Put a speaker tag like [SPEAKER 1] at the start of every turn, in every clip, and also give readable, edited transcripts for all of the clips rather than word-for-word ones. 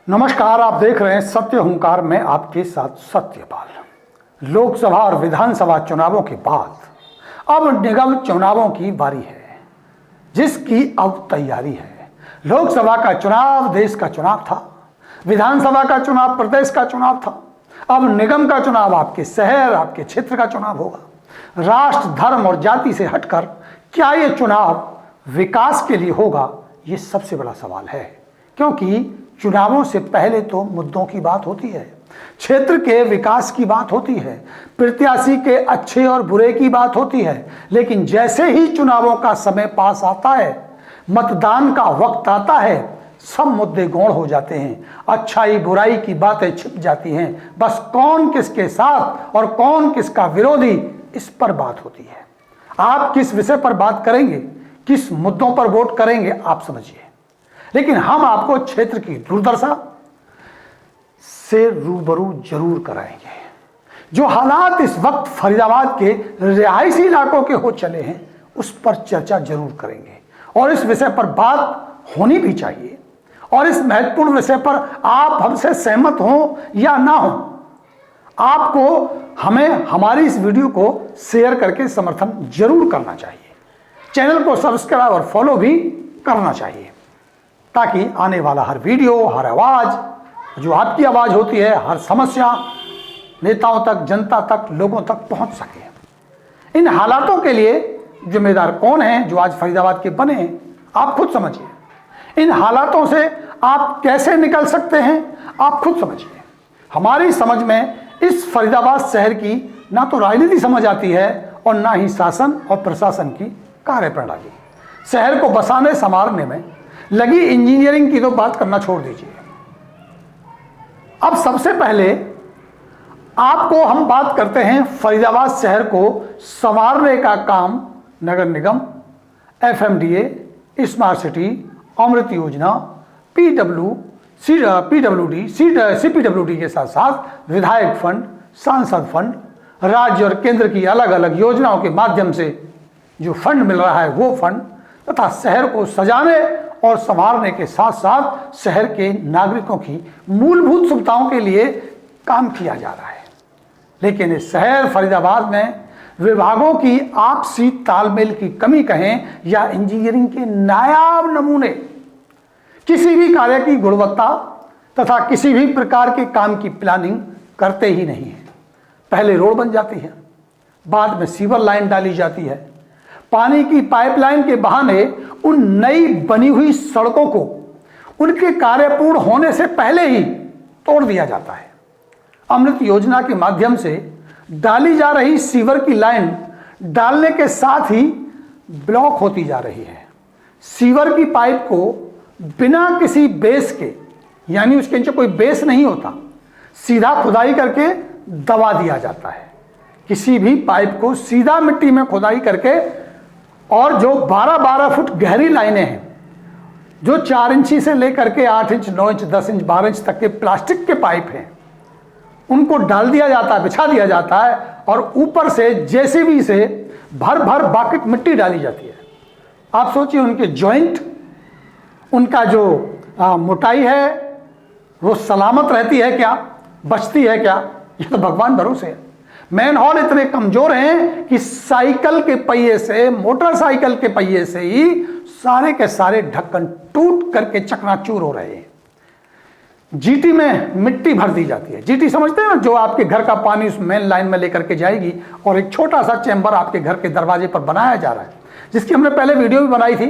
[SPEAKER 1] नमस्कार, आप देख रहे हैं सत्य हुंकार में आपके साथ सत्यपाल। लोकसभा और विधानसभा चुनावों के बाद अब निगम चुनावों की बारी है, जिसकी अब तैयारी है। लोकसभा का चुनाव देश का चुनाव था, विधानसभा का चुनाव प्रदेश का चुनाव था, अब निगम का चुनाव आपके शहर आपके क्षेत्र का चुनाव होगा। राष्ट्र, धर्म और जाति से हटकर क्या ये चुनाव विकास के लिए होगा, ये सबसे बड़ा सवाल है। क्योंकि चुनावों से पहले तो मुद्दों की बात होती है, क्षेत्र के विकास की बात होती है, प्रत्याशी के अच्छे और बुरे की बात होती है। लेकिन जैसे ही चुनावों का समय पास आता है, मतदान का वक्त आता है, सब मुद्दे गौण हो जाते हैं, अच्छाई बुराई की बातें छिप जाती हैं। बस कौन किसके साथ और कौन किसका विरोधी, इस पर बात होती है। आप किस विषय पर बात करेंगे, किस मुद्दों पर वोट करेंगे, आप समझिए। लेकिन हम आपको क्षेत्र की दुर्दशा से रूबरू जरूर कराएंगे। जो हालात इस वक्त फरीदाबाद के रिहायशी इलाकों के हो चले हैं, उस पर चर्चा जरूर करेंगे और इस विषय पर बात होनी भी चाहिए। और इस महत्वपूर्ण विषय पर आप हमसे सहमत हो या ना हो, आपको हमें हमारी इस वीडियो को शेयर करके समर्थन जरूर करना चाहिए। चैनल को सब्सक्राइब और फॉलो भी करना चाहिए, ताकि आने वाला हर वीडियो, हर आवाज़ जो आपकी आवाज़ होती है, हर समस्या नेताओं तक, जनता तक, लोगों तक पहुंच सके। इन हालातों के लिए जिम्मेदार कौन हैं जो आज फरीदाबाद के बने हैं, आप खुद समझिए। इन हालातों से आप कैसे निकल सकते हैं, आप खुद समझिए। हमारी समझ में इस फरीदाबाद शहर की ना तो राजनीति समझ आती है और ना ही शासन और प्रशासन की कार्यप्रणाली। शहर को बसाने संवारने में लगी इंजीनियरिंग की तो बात करना छोड़ दीजिए। अब सबसे पहले आपको हम बात करते हैं फरीदाबाद शहर को संवारने का काम नगर निगम, एफएमडीए, स्मार्ट सिटी, अमृत योजना, पीडब्ल्यूडी, सीपीडब्ल्यूडी के साथ साथ विधायक फंड, सांसद फंड, राज्य और केंद्र की अलग अलग योजनाओं के माध्यम से जो फंड मिल रहा है वो फंड, तथा शहर को सजाने और संवारने के साथ साथ शहर के नागरिकों की मूलभूत सुविधाओं के लिए काम किया जा रहा है। लेकिन इस शहर फरीदाबाद में विभागों की आपसी तालमेल की कमी कहें या इंजीनियरिंग के नायाब नमूने किसी भी कार्य की गुणवत्ता तथा किसी भी प्रकार के काम की प्लानिंग करते ही नहीं है। पहले रोड बन जाती है, बाद में सीवर लाइन डाली जाती है, पानी की पाइपलाइन के बहाने उन नई बनी हुई सड़कों को उनके कार्य पूर्ण होने से पहले ही तोड़ दिया जाता है। अमृत योजना के माध्यम से डाली जा रही सीवर की लाइन डालने के साथ ही ब्लॉक होती जा रही है। सीवर की पाइप को बिना किसी बेस के, यानी उसके नीचे कोई बेस नहीं होता, सीधा खुदाई करके दबा दिया जाता है। किसी भी पाइप को सीधा मिट्टी में खुदाई करके, और जो 12-12 फुट गहरी लाइनें हैं, जो 4 इंची से लेकर के 8 इंच, 9 इंच, 10 इंच, 12 इंच तक के प्लास्टिक के पाइप हैं, उनको डाल दिया जाता है, बिछा दिया जाता है और ऊपर से जेसीबी से भर भर बाकेट मिट्टी डाली जाती है। आप सोचिए, उनके जॉइंट, उनका जो मोटाई है वो सलामत रहती है क्या, बचती है क्या, ये तो भगवान भरोसे है। मैनहोल इतने कमजोर हैं कि साइकिल के पहिए से, मोटरसाइकिल के पहिए से ही सारे के सारे ढक्कन टूट करके चकनाचूर हो रहे हैं। जीटी में मिट्टी भर दी जाती है। जीटी समझते हैं ना, जो आपके घर का पानी उस मेन लाइन में लेकर के जाएगी, और एक छोटा सा चैम्बर आपके घर के दरवाजे पर बनाया जा रहा है, जिसकी हमने पहले वीडियो भी बनाई थी।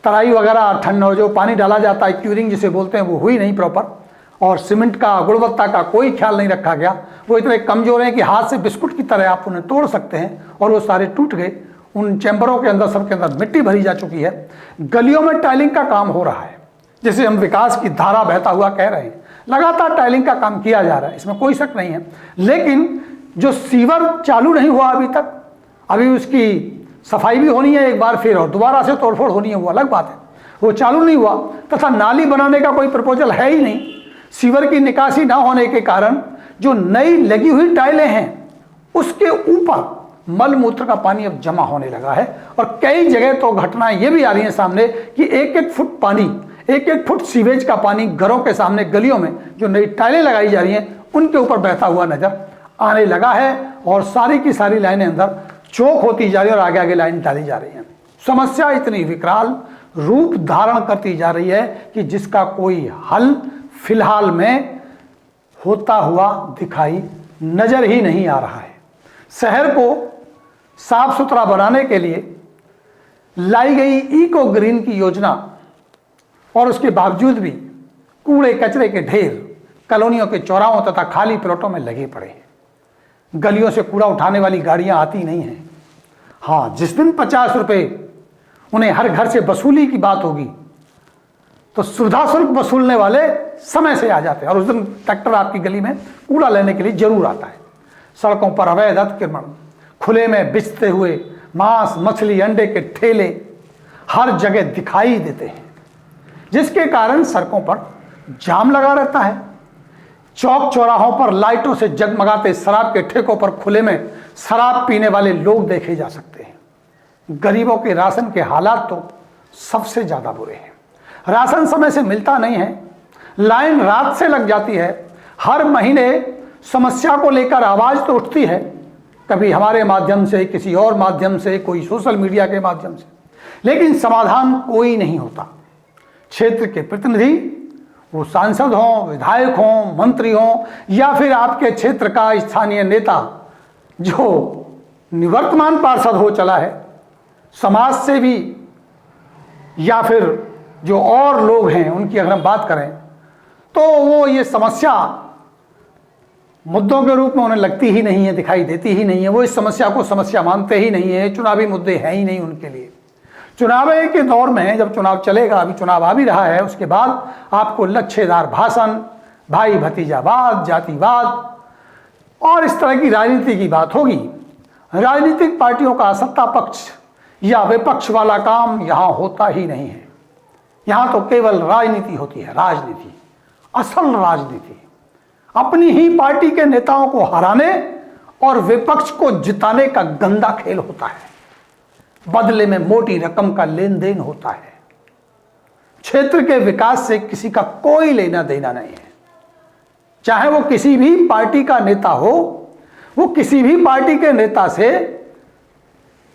[SPEAKER 1] तराई वगैरह, ठंड, जो पानी डाला जाता है, क्यूरिंग जिसे बोलते हैं, वो हुई नहीं प्रॉपर, और सीमेंट का गुणवत्ता का कोई ख्याल नहीं रखा गया। वो इतने कमजोर हैं कि हाथ से बिस्कुट की तरह आप उन्हें तोड़ सकते हैं, और वो सारे टूट गए। उन चैम्बरों के अंदर, सबके अंदर मिट्टी भरी जा चुकी है। गलियों में टाइलिंग का काम हो रहा है, जिसे हम विकास की धारा बहता हुआ कह रहे हैं। लगातार टाइलिंग का काम किया जा रहा है, इसमें कोई शक नहीं है। लेकिन जो सीवर चालू नहीं हुआ अभी तक, अभी उसकी सफाई भी होनी है एक बार फिर, और दोबारा से तोड़फोड़ होनी है, वो अलग बात है। वो चालू नहीं हुआ, तथा नाली बनाने का कोई प्रपोजल है ही नहीं। सीवर की निकासी ना होने के कारण जो नई लगी हुई टाइलें हैं, उसके ऊपर मल मूत्र का पानी अब जमा होने लगा है। और कई जगह तो घटनाएं ये भी आ रही हैं सामने कि 1-1 फुट पानी एक एक फुट सीवेज का पानी घरों के सामने गलियों में जो नई टाइलें लगाई जा रही हैं उनके ऊपर बहता हुआ नजर आने लगा है और सारी की सारी लाइनें अंदर चौक होती जा रही है और आगे आगे लाइन डाली जा रही है। समस्या इतनी विकराल रूप धारण करती जा रही है कि जिसका कोई हल फिलहाल में होता हुआ दिखाई नजर ही नहीं आ रहा है। शहर को साफ सुथरा बनाने के लिए लाई गई इको ग्रीन की योजना और उसके बावजूद भी कूड़े कचरे के ढेर कॉलोनियों के चौराहों तथा खाली प्लॉटों में लगे पड़े हैं। गलियों से कूड़ा उठाने वाली गाड़ियां आती नहीं हैं। हाँ, जिस दिन 50 रुपए उन्हें हर घर से वसूली की बात होगी तो सुविधा शुल्क वसूलने वाले समय से आ जाते हैं और उस दिन ट्रैक्टर आपकी गली में कूड़ा लेने के लिए जरूर आता है। सड़कों पर अवैध अतिक्रमण, खुले में बिचते हुए मांस मछली अंडे के ठेले हर जगह दिखाई देते हैं, जिसके कारण सड़कों पर जाम लगा रहता है। चौक चौराहों पर लाइटों से जगमगाते शराब के ठेकों पर खुले में शराब पीने वाले लोग देखे जा सकते हैं। गरीबों के राशन के हालात तो सबसे ज्यादा बुरे हैं। राशन समय से मिलता नहीं है, लाइन रात से लग जाती है। हर महीने समस्या को लेकर आवाज तो उठती है, कभी हमारे माध्यम से, किसी और माध्यम से, कोई सोशल मीडिया के माध्यम से, लेकिन समाधान कोई नहीं होता। क्षेत्र के प्रतिनिधि, वो सांसद हों, विधायक हों, मंत्री हों या फिर आपके क्षेत्र का स्थानीय नेता जो निवर्तमान पार्षद हो चला है, समाज से भी या फिर जो और लोग हैं उनकी अगर हम बात करें तो वो ये समस्या मुद्दों के रूप में उन्हें लगती ही नहीं है, दिखाई देती ही नहीं है। वो इस समस्या को समस्या मानते ही नहीं है। चुनावी मुद्दे हैं ही नहीं उनके लिए। चुनाव के दौर में जब चुनाव चलेगा, अभी चुनाव आ भी रहा है, उसके बाद आपको लच्छेदार भाषण, भाई भतीजावाद, जातिवाद और इस तरह की राजनीति की बात होगी। राजनीतिक पार्टियों का सत्ता पक्ष या विपक्ष वाला काम यहां होता ही नहीं है। यहां तो केवल राजनीति होती है, राजनीति, असल राजनीति। अपनी ही पार्टी के नेताओं को हराने और विपक्ष को जिताने का गंदा खेल होता है। बदले में मोटी रकम का लेन देन होता है। क्षेत्र के विकास से किसी का कोई लेना देना नहीं है। चाहे वो किसी भी पार्टी का नेता हो, वो किसी भी पार्टी के नेता से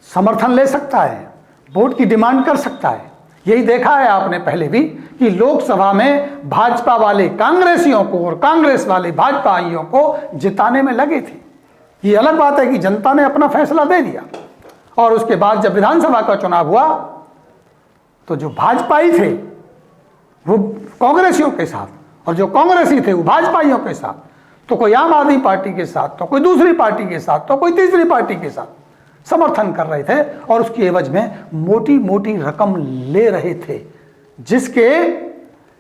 [SPEAKER 1] समर्थन ले सकता है, वोट की डिमांड कर सकता है। यही देखा है आपने पहले भी कि लोकसभा में भाजपा वाले कांग्रेसियों को और कांग्रेस वाले भाजपाइयों को जिताने में लगे थे। ये अलग बात है कि जनता ने अपना फैसला दे दिया और उसके बाद जब विधानसभा का चुनाव हुआ तो जो भाजपाई थे वो कांग्रेसियों के साथ और जो कांग्रेसी थे वो भाजपाइयों के साथ, तो कोई आम आदमी पार्टी के साथ, तो कोई दूसरी पार्टी के साथ, तो कोई तीसरी पार्टी के साथ समर्थन कर रहे थे और उसकी एवज में मोटी मोटी रकम ले रहे थे, जिसके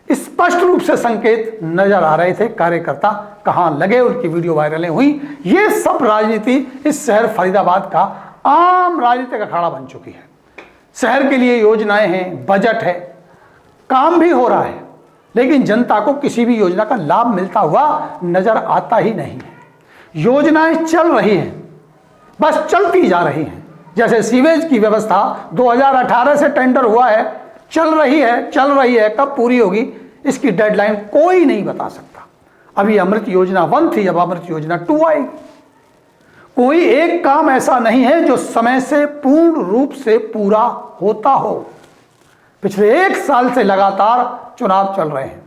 [SPEAKER 1] स्पष्ट रूप से संकेत नजर आ रहे थे। कार्यकर्ता कहां लगे, उनकी वीडियो वायरलें हुई। ये सब राजनीति इस शहर फरीदाबाद का आम राजनीतिक अखाड़ा बन चुकी है। शहर के लिए योजनाएं हैं, बजट है, काम भी हो रहा है, लेकिन जनता को किसी भी योजना का लाभ मिलता हुआ नजर आता ही नहीं है। योजनाएं चल रही हैं, बस चलती जा रही हैं। जैसे सीवेज की व्यवस्था 2018 से टेंडर हुआ है, चल रही है, कब पूरी होगी इसकी डेडलाइन कोई नहीं बता सकता। अभी अमृत योजना 1 थी, अब अमृत योजना 2 आएगी। कोई एक काम ऐसा नहीं है जो समय से पूर्ण रूप से पूरा होता हो। पिछले 1 साल से लगातार चुनाव चल रहे हैं।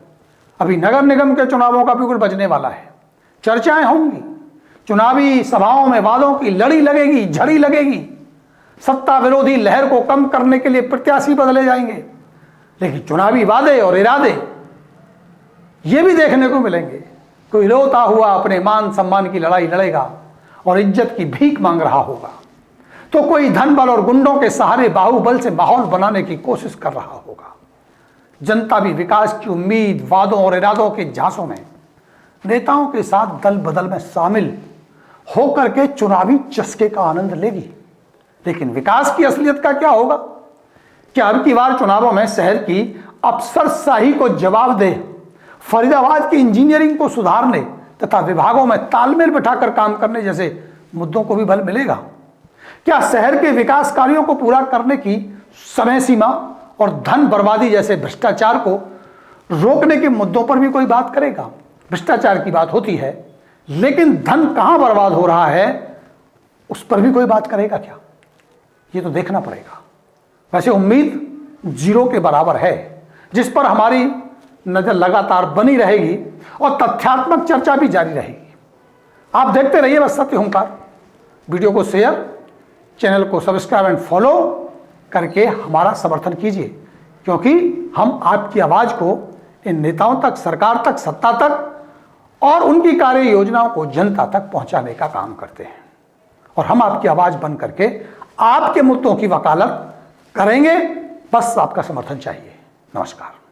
[SPEAKER 1] अभी नगर निगम के चुनावों का भी कुछ बचने वाला है। चर्चाएं होंगी, चुनावी सभाओं में वादों की लड़ी लगेगी, झड़ी लगेगी। सत्ता विरोधी लहर को कम करने के लिए प्रत्याशी बदले जाएंगे, लेकिन चुनावी वादे और इरादे ये भी देखने को मिलेंगे। कोई रोता हुआ अपने मान सम्मान की लड़ाई लड़ेगा और इज्जत की भीख मांग रहा होगा, तो कोई धन बल और गुंडों के सहारे बाहुबल से माहौल बनाने की कोशिश कर रहा होगा। जनता भी विकास की उम्मीद, वादों और इरादों के झांसों में नेताओं के साथ दल बदल में शामिल होकर के चुनावी चस्के का आनंद लेगी। लेकिन विकास की असलियत का क्या होगा? क्या अब की बार चुनावों में शहर की अफसरशाही को जवाब दे, फरीदाबाद की इंजीनियरिंग को सुधारने तथा विभागों में तालमेल बिठाकर काम करने जैसे मुद्दों को भी बल मिलेगा? क्या शहर के विकास कार्यों को पूरा करने की समय सीमा और धन बर्बादी जैसे भ्रष्टाचार को रोकने के मुद्दों पर भी कोई बात करेगा। भ्रष्टाचार की बात होती है, लेकिन धन कहां बर्बाद हो रहा है उस पर भी कोई बात करेगा क्या? ये तो देखना पड़ेगा। वैसे उम्मीद जीरो के बराबर है, जिस पर हमारी नजर लगातार बनी रहेगी और तथ्यात्मक चर्चा भी जारी रहेगी। आप देखते रहिए बस सत्य हुंकार। वीडियो को शेयर, चैनल को सब्सक्राइब एंड फॉलो करके हमारा समर्थन कीजिए, क्योंकि हम आपकी आवाज को इन नेताओं तक, सरकार तक, सत्ता तक और उनकी कार्य योजनाओं को जनता तक पहुंचाने का काम करते हैं। और हम आपकी आवाज बन करके आपके मुद्दों की वकालत करेंगे। बस आपका समर्थन चाहिए। नमस्कार।